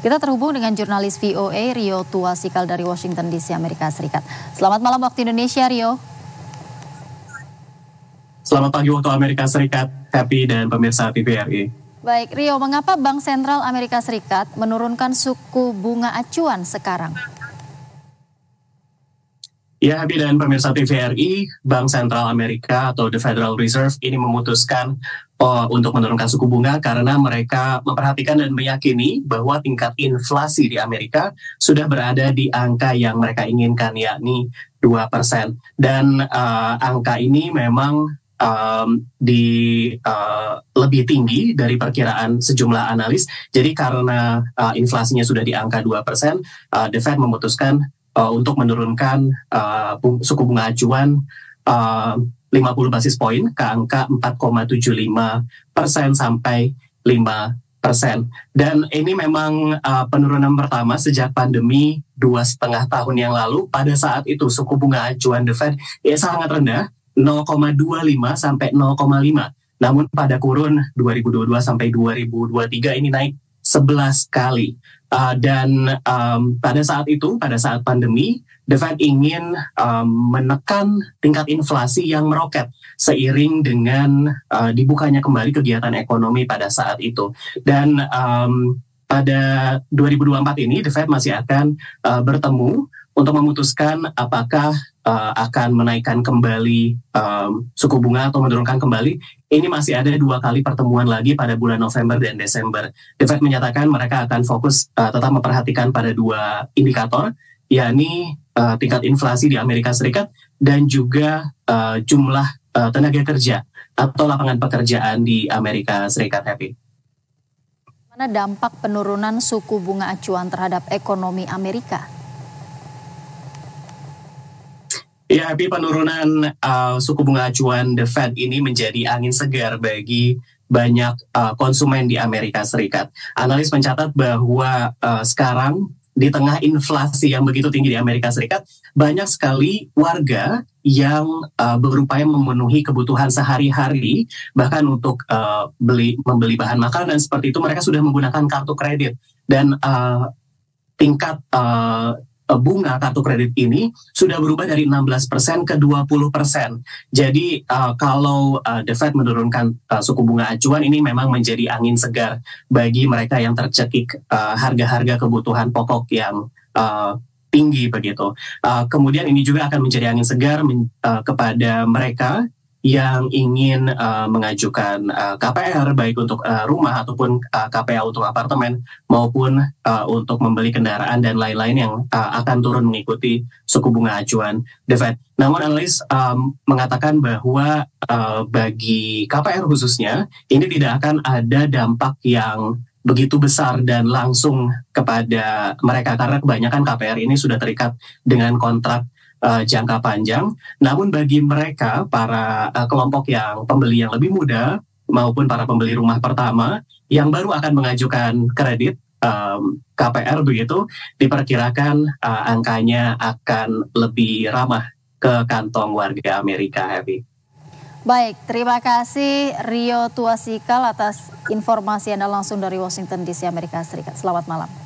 Kita terhubung dengan jurnalis VOA Rio Tuasikal dari Washington DC, Amerika Serikat. Selamat malam waktu Indonesia, Rio. Selamat pagi waktu Amerika Serikat, Happy dan pemirsa TVRI. Baik, Rio, mengapa Bank Sentral Amerika Serikat menurunkan suku bunga acuan sekarang? Ya, Happy dan pemirsa TVRI, Bank Sentral Amerika atau The Federal Reserve ini memutuskan untuk menurunkan suku bunga karena mereka memperhatikan dan meyakini bahwa tingkat inflasi di Amerika sudah berada di angka yang mereka inginkan, yakni 2%. Dan angka ini memang lebih tinggi dari perkiraan sejumlah analis. Jadi karena inflasinya sudah di angka 2%, The Fed memutuskan untuk menurunkan suku bunga acuan 50 basis poin ke angka 4,75% sampai 5%. Dan ini memang penurunan pertama sejak pandemi 2,5 tahun yang lalu. Pada saat itu suku bunga acuan The Fed sangat rendah, 0,25 sampai 0,5. Namun pada kurun 2022 sampai 2023 ini naik 11 kali. Dan pada saat itu, pada saat pandemi, The Fed ingin menekan tingkat inflasi yang meroket seiring dengan dibukanya kembali kegiatan ekonomi pada saat itu. Dan pada 2024 ini, The Fed masih akan bertemu untuk memutuskan apakah akan menaikkan kembali suku bunga atau menurunkan kembali. Ini masih ada 2 kali pertemuan lagi pada bulan November dan Desember. The Fed menyatakan mereka akan fokus tetap memperhatikan pada 2 indikator, yakni tingkat inflasi di Amerika Serikat dan juga jumlah tenaga kerja atau lapangan pekerjaan di Amerika Serikat. Happy. Mana dampak penurunan suku bunga acuan terhadap ekonomi Amerika? Ya, Happy, penurunan suku bunga acuan The Fed ini menjadi angin segar bagi banyak konsumen di Amerika Serikat. Analis mencatat bahwa sekarang di tengah inflasi yang begitu tinggi di Amerika Serikat, banyak sekali warga yang berupaya memenuhi kebutuhan sehari-hari, bahkan untuk membeli bahan makanan seperti itu, mereka sudah menggunakan kartu kredit. Dan tingkat bunga kartu kredit ini sudah berubah dari 16% ke 20%. Jadi kalau The Fed menurunkan suku bunga acuan, ini memang menjadi angin segar bagi mereka yang tercekik harga-harga kebutuhan pokok yang tinggi begitu. Kemudian ini juga akan menjadi angin segar kepada mereka yang ingin mengajukan KPR baik untuk rumah ataupun KPA untuk apartemen maupun untuk membeli kendaraan dan lain-lain yang akan turun mengikuti suku bunga acuan The Fed. Namun analis mengatakan bahwa bagi KPR khususnya ini tidak akan ada dampak yang begitu besar dan langsung kepada mereka karena kebanyakan KPR ini sudah terikat dengan kontrak jangka panjang. Namun bagi mereka, para kelompok yang pembeli yang lebih muda maupun para pembeli rumah pertama yang baru akan mengajukan kredit KPR begitu, diperkirakan angkanya akan lebih ramah ke kantong warga Amerika. Happy. Baik, terima kasih Rio Tuasikal atas informasi Anda langsung dari Washington DC, Amerika Serikat. Selamat malam.